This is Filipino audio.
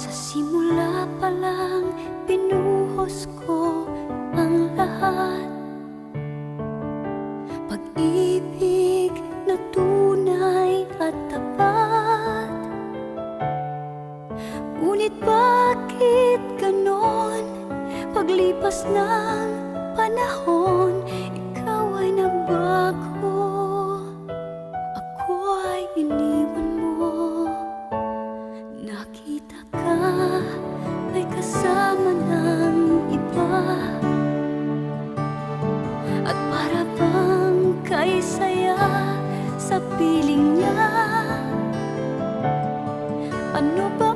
Sa simula pa lang pinuhos ko ang lahat. Pag-ibig na tunay at tapat. Ngunit bakit ganon? Paglipas ng panahon, ikaw ay nabago. Ako ay iniwan mo. Nakita ka ay kasama ng iba. At para bang kay saya sa piling niya. Ano ba